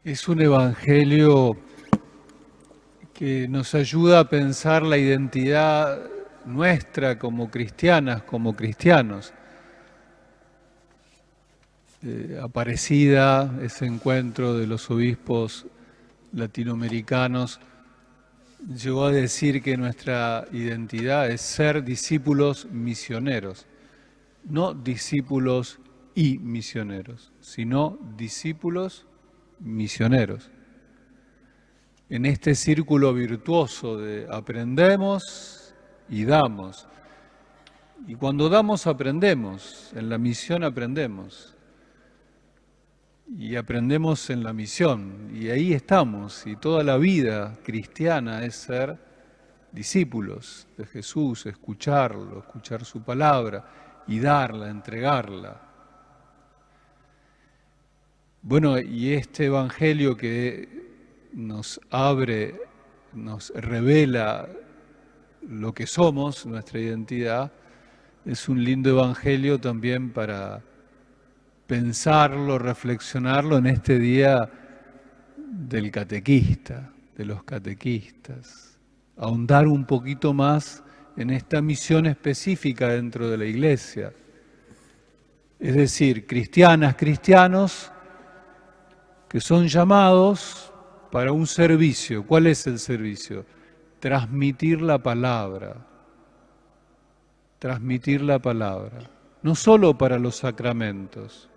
Es un evangelio que nos ayuda a pensar la identidad nuestra como cristianas, como cristianos. Aparecida, ese encuentro de los obispos latinoamericanos, llegó a decir que nuestra identidad es ser discípulos misioneros, no discípulos y misioneros, sino discípulos misioneros. En este círculo virtuoso de aprendemos y damos. Y cuando damos aprendemos, en la misión aprendemos. Y aprendemos en la misión. Y ahí estamos. Y toda la vida cristiana es ser discípulos de Jesús, escucharlo, escuchar su palabra y darla, entregarla. Bueno, y este evangelio que nos abre, nos revela lo que somos, nuestra identidad, es un lindo evangelio también para pensarlo, reflexionarlo en este día del catequista, de los catequistas, ahondar un poquito más en esta misión específica dentro de la Iglesia. Es decir, cristianas, cristianos que son llamados para un servicio. ¿Cuál es el servicio? Transmitir la palabra. Transmitir la palabra. No solo para los sacramentos,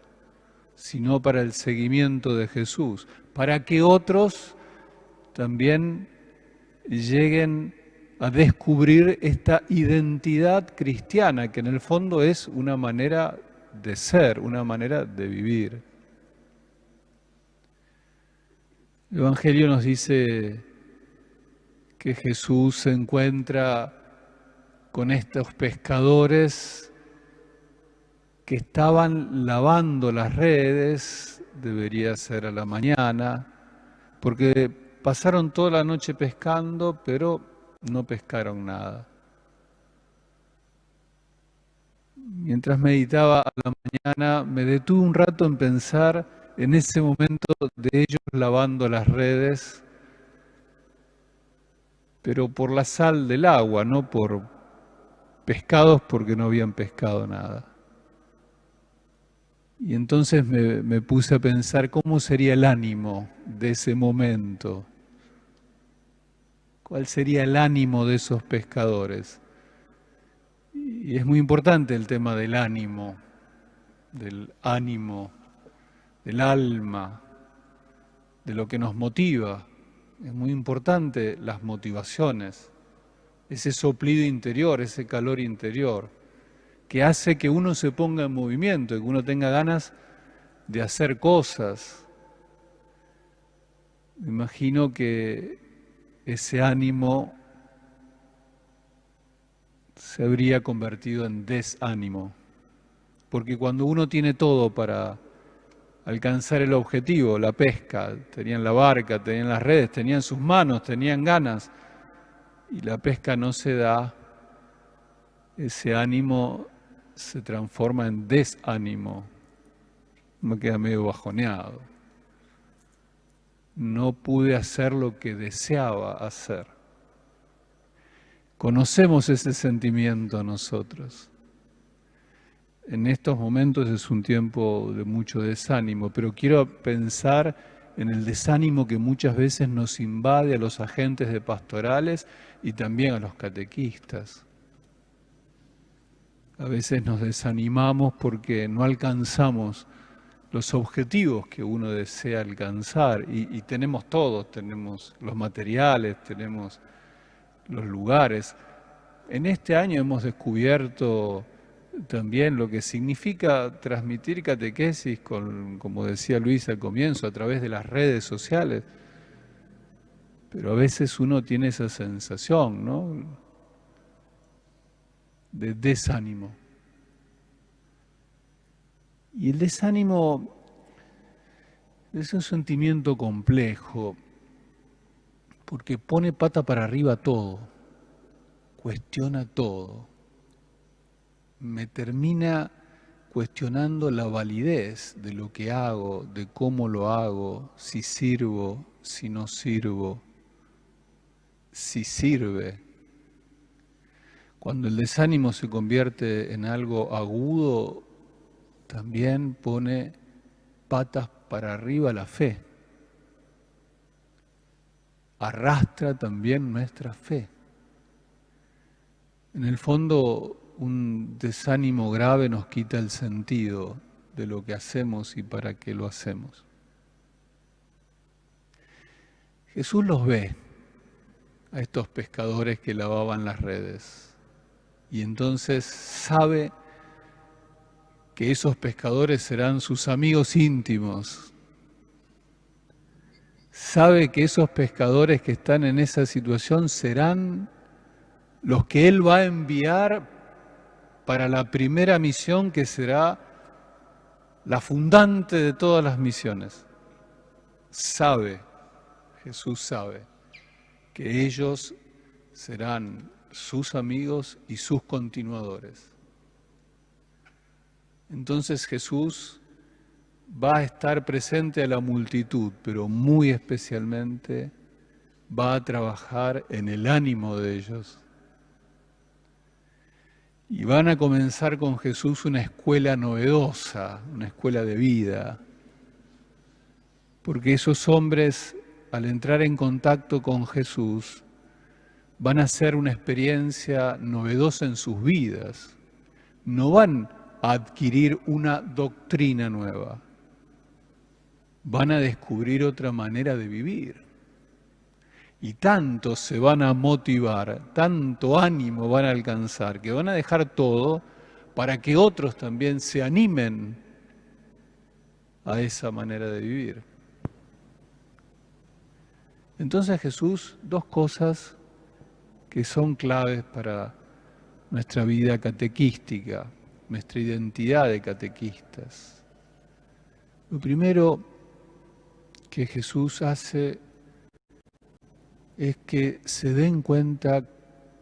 sino para el seguimiento de Jesús, para que otros también lleguen a descubrir esta identidad cristiana, que en el fondo es una manera de ser, una manera de vivir. El Evangelio nos dice que Jesús se encuentra con estos pescadores que estaban lavando las redes, debería ser a la mañana, porque pasaron toda la noche pescando, pero no pescaron nada. Mientras meditaba a la mañana, me detuve un rato en pensar en ese momento de ellos lavando las redes, pero por la sal del agua, no por pescados porque no habían pescado nada. Y entonces me puse a pensar cómo sería el ánimo de ese momento. ¿Cuál sería el ánimo de esos pescadores? Y es muy importante el tema del ánimo, del alma, de lo que nos motiva. Es muy importante las motivaciones, ese soplido interior, ese calor interior, que hace que uno se ponga en movimiento, que uno tenga ganas de hacer cosas. Me imagino que ese ánimo se habría convertido en desánimo, porque cuando uno tiene todo para alcanzar el objetivo, la pesca, tenían la barca, tenían las redes, tenían sus manos, tenían ganas, y la pesca no se da, ese ánimo se transforma en desánimo, me queda medio bajoneado. No pude hacer lo que deseaba hacer. Conocemos ese sentimiento nosotros. En estos momentos es un tiempo de mucho desánimo, pero quiero pensar en el desánimo que muchas veces nos invade a los agentes de pastorales y también a los catequistas. A veces nos desanimamos porque no alcanzamos los objetivos que uno desea alcanzar y tenemos todos, tenemos los materiales, tenemos los lugares. En este año hemos descubierto también lo que significa transmitir catequesis, como decía Luis al comienzo, a través de las redes sociales. Pero a veces uno tiene esa sensación, ¿no?, de desánimo. Y el desánimo es un sentimiento complejo, porque pone pata para arriba todo, cuestiona todo. Me termina cuestionando la validez de lo que hago, de cómo lo hago, si sirvo, si no sirvo, si sirve. Cuando el desánimo se convierte en algo agudo, también pone patas para arriba la fe. Arrastra también nuestra fe. En el fondo, un desánimo grave nos quita el sentido de lo que hacemos y para qué lo hacemos. Jesús los ve a estos pescadores que lavaban las redes y entonces sabe que esos pescadores serán sus amigos íntimos. Sabe que esos pescadores que están en esa situación serán los que Él va a enviar para la primera misión que será la fundante de todas las misiones. Sabe, Jesús sabe, que ellos serán sus amigos y sus continuadores. Entonces Jesús va a estar presente a la multitud, pero muy especialmente va a trabajar en el ánimo de ellos. Y van a comenzar con Jesús una escuela novedosa, una escuela de vida, porque esos hombres, al entrar en contacto con Jesús, van a hacer una experiencia novedosa en sus vidas. No van a adquirir una doctrina nueva, van a descubrir otra manera de vivir. Y tanto se van a motivar, tanto ánimo van a alcanzar, que van a dejar todo para que otros también se animen a esa manera de vivir. Entonces Jesús, dos cosas que son claves para nuestra vida catequística, nuestra identidad de catequistas. Lo primero que Jesús hace es que se den cuenta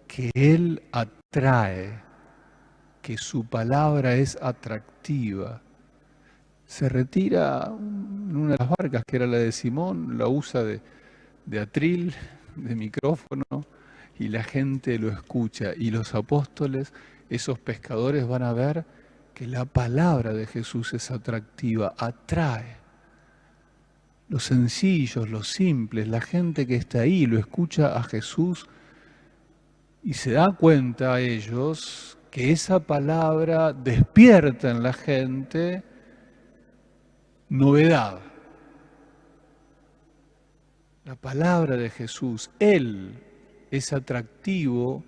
que Él atrae, que su palabra es atractiva. Se retira en una de las barcas, que era la de Simón, la usa de atril, de micrófono, y la gente lo escucha. Y los apóstoles, esos pescadores, van a ver que la palabra de Jesús es atractiva, atrae. Los sencillos, los simples, la gente que está ahí, lo escucha a Jesús y se da cuenta a ellos que esa palabra despierta en la gente novedad. La palabra de Jesús, Él es atractivo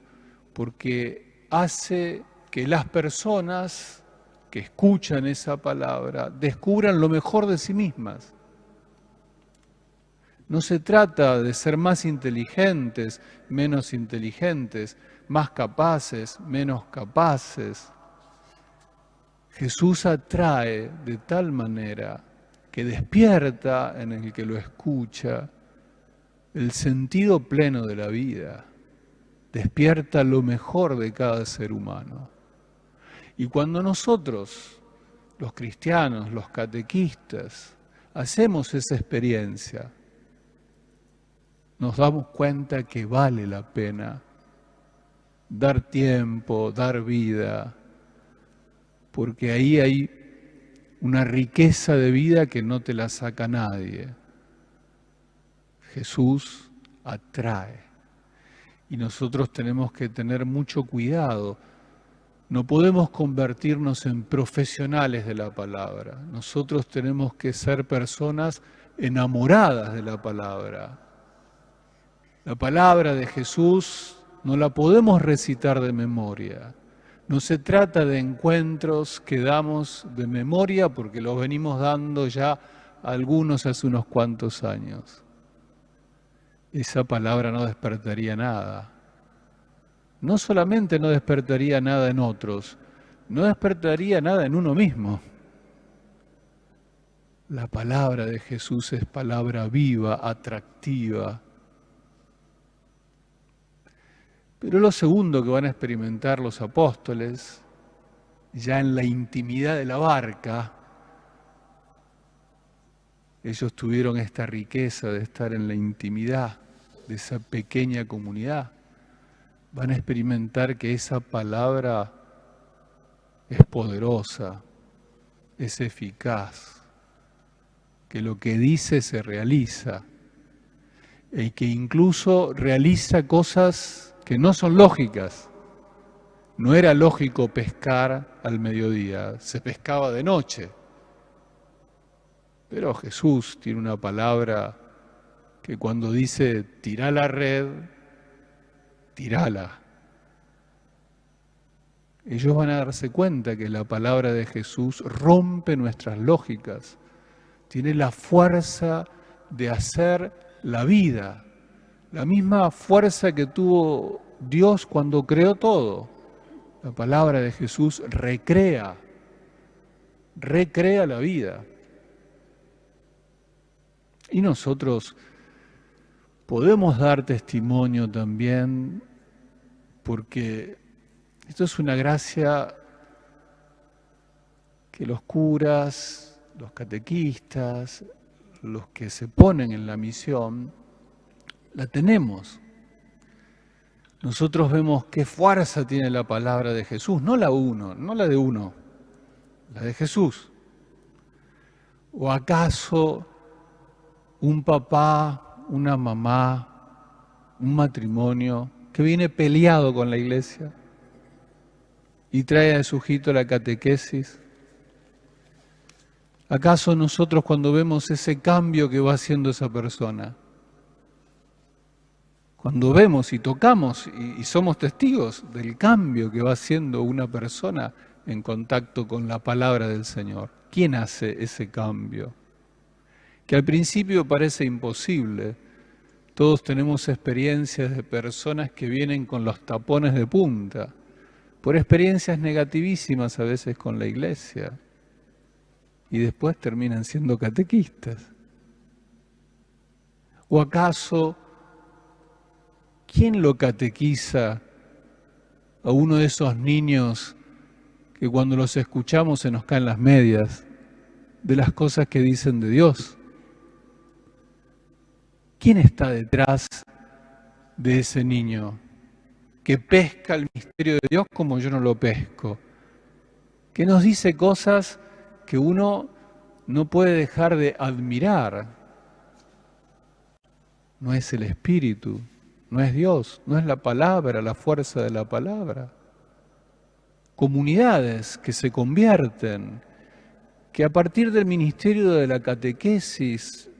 porque hace que las personas que escuchan esa palabra descubran lo mejor de sí mismas. No se trata de ser más inteligentes, menos inteligentes, más capaces, menos capaces. Jesús atrae de tal manera que despierta en el que lo escucha el sentido pleno de la vida, despierta lo mejor de cada ser humano. Y cuando nosotros, los cristianos, los catequistas, hacemos esa experiencia, nos damos cuenta que vale la pena dar tiempo, dar vida, porque ahí hay una riqueza de vida que no te la saca nadie. Jesús atrae y nosotros tenemos que tener mucho cuidado. No podemos convertirnos en profesionales de la palabra. Nosotros tenemos que ser personas enamoradas de la palabra. La palabra de Jesús no la podemos recitar de memoria. No se trata de encuentros que damos de memoria porque los venimos dando ya algunos hace unos cuantos años. Esa palabra no despertaría nada. No solamente no despertaría nada en otros, no despertaría nada en uno mismo. La palabra de Jesús es palabra viva, atractiva. Pero lo segundo que van a experimentar los apóstoles ya en la intimidad de la barca, ellos tuvieron esta riqueza de estar en la intimidad de esa pequeña comunidad. Van a experimentar que esa palabra es poderosa, es eficaz, que lo que dice se realiza y que incluso realiza cosas que no son lógicas. No era lógico pescar al mediodía, se pescaba de noche. Pero Jesús tiene una palabra que cuando dice tirá la red, tirala. Ellos van a darse cuenta que la palabra de Jesús rompe nuestras lógicas, tiene la fuerza de hacer la vida, la misma fuerza que tuvo Dios cuando creó todo. La palabra de Jesús recrea la vida. Y nosotros podemos dar testimonio también, porque esto es una gracia que los curas, los catequistas, los que se ponen en la misión, la tenemos. Nosotros vemos qué fuerza tiene la palabra de Jesús, no la de uno, la de Jesús. ¿O acaso un papá, una mamá, un matrimonio que viene peleado con la iglesia y trae a su hijito la catequesis? ¿Acaso nosotros cuando vemos ese cambio que va haciendo esa persona, cuando vemos y tocamos y somos testigos del cambio que va haciendo una persona en contacto con la palabra del Señor, quién hace ese cambio? Que al principio parece imposible. Todos tenemos experiencias de personas que vienen con los tapones de punta, por experiencias negativísimas a veces con la iglesia, y después terminan siendo catequistas. ¿O acaso quién lo catequiza a uno de esos niños que cuando los escuchamos se nos caen las medias de las cosas que dicen de Dios? ¿Quién está detrás de ese niño que pesca el misterio de Dios como yo no lo pesco? Que nos dice cosas que uno no puede dejar de admirar. No es el Espíritu, no es Dios, no es la palabra, la fuerza de la palabra. Comunidades que se convierten, que a partir del ministerio de la catequesis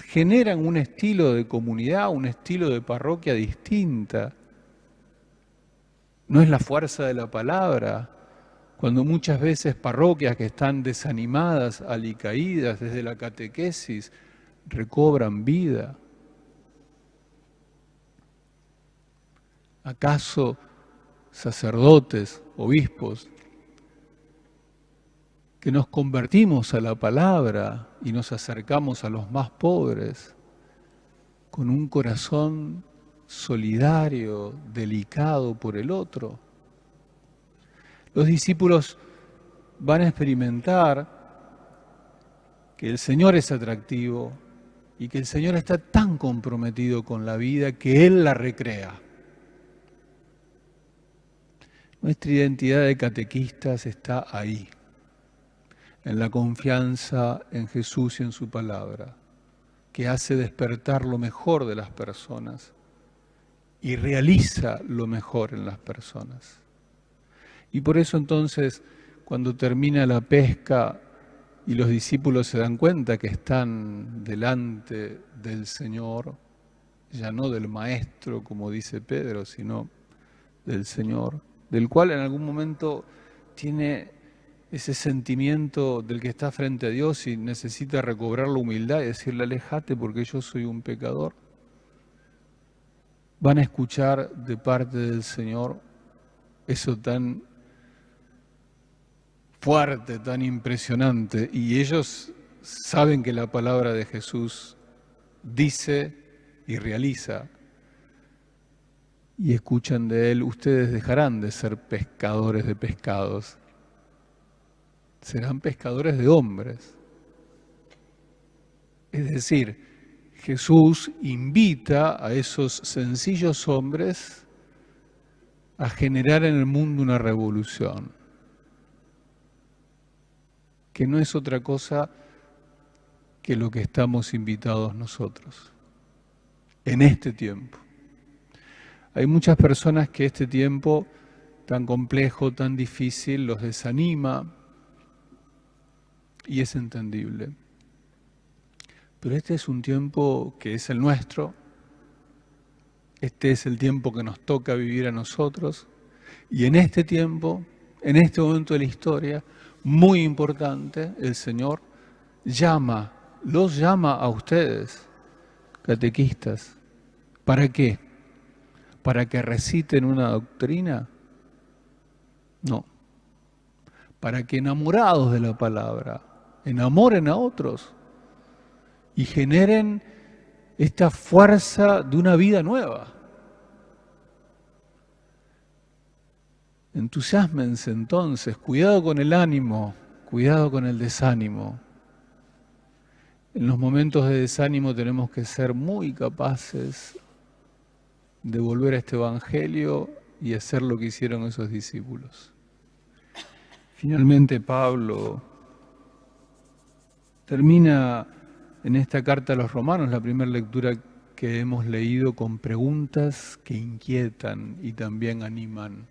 generan un estilo de comunidad, un estilo de parroquia distinta. No es la fuerza de la palabra, cuando muchas veces parroquias que están desanimadas, alicaídas desde la catequesis, recobran vida. ¿Acaso sacerdotes, obispos, que nos convertimos a la palabra y nos acercamos a los más pobres con un corazón solidario, delicado por el otro? Los discípulos van a experimentar que el Señor es atractivo y que el Señor está tan comprometido con la vida que Él la recrea. Nuestra identidad de catequistas está ahí, en la confianza en Jesús y en su palabra, que hace despertar lo mejor de las personas y realiza lo mejor en las personas. Y por eso entonces, cuando termina la pesca y los discípulos se dan cuenta que están delante del Señor, ya no del Maestro, como dice Pedro, sino del Señor, del cual en algún momento tiene ese sentimiento del que está frente a Dios y necesita recobrar la humildad y decirle, aléjate porque yo soy un pecador. Van a escuchar de parte del Señor eso tan fuerte, tan impresionante, y ellos saben que la palabra de Jesús dice y realiza, y escuchan de Él, ustedes dejarán de ser pescadores de pescados serán pescadores de hombres. Es decir, Jesús invita a esos sencillos hombres a generar en el mundo una revolución, que no es otra cosa que lo que estamos invitados nosotros, en este tiempo. Hay muchas personas que este tiempo tan complejo, tan difícil, los desanima, y es entendible. Pero este es un tiempo que es el nuestro, este es el tiempo que nos toca vivir a nosotros, y en este tiempo, en este momento de la historia, muy importante, el Señor los llama a ustedes, catequistas. ¿Para qué? ¿Para que reciten una doctrina? No. Para que enamorados de la palabra, enamoren a otros y generen esta fuerza de una vida nueva. Entusiásmense entonces, cuidado con el ánimo, cuidado con el desánimo. En los momentos de desánimo tenemos que ser muy capaces de volver a este Evangelio y hacer lo que hicieron esos discípulos. Finalmente Pablo termina en esta carta a los Romanos, la primera lectura que hemos leído, con preguntas que inquietan y también animan.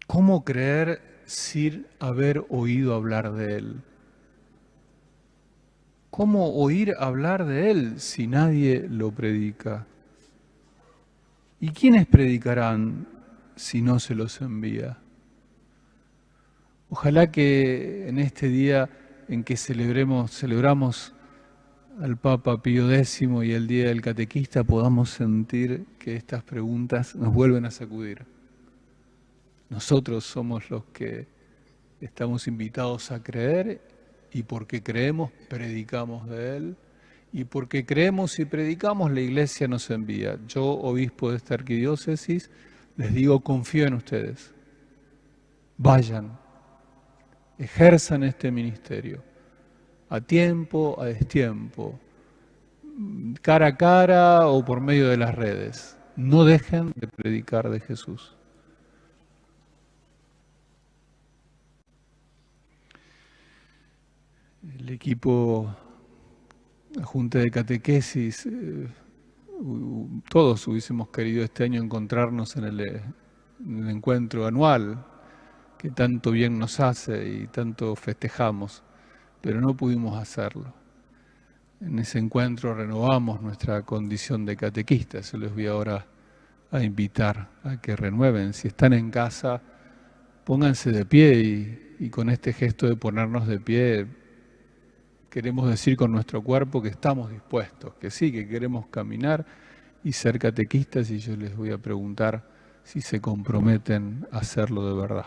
¿Cómo creer sin haber oído hablar de Él? ¿Cómo oír hablar de Él si nadie lo predica? ¿Y quiénes predicarán si no se los envía? Ojalá que en este día en que celebramos al Papa Pío X y el Día del Catequista podamos sentir que estas preguntas nos vuelven a sacudir. Nosotros somos los que estamos invitados a creer, y porque creemos, predicamos de Él, y porque creemos y predicamos, la Iglesia nos envía. Yo, obispo de esta arquidiócesis, les digo, confío en ustedes. Vayan, ejerzan este ministerio, a tiempo, a destiempo, cara a cara o por medio de las redes. No dejen de predicar de Jesús. El equipo, la Junta de Catequesis, todos hubiésemos querido este año encontrarnos en el encuentro anual que tanto bien nos hace y tanto festejamos, pero no pudimos hacerlo. En ese encuentro renovamos nuestra condición de catequistas. Yo les voy ahora a invitar a que renueven. Si están en casa, pónganse de pie y con este gesto de ponernos de pie queremos decir con nuestro cuerpo que estamos dispuestos, que sí, que queremos caminar y ser catequistas, y yo les voy a preguntar si se comprometen a hacerlo de verdad.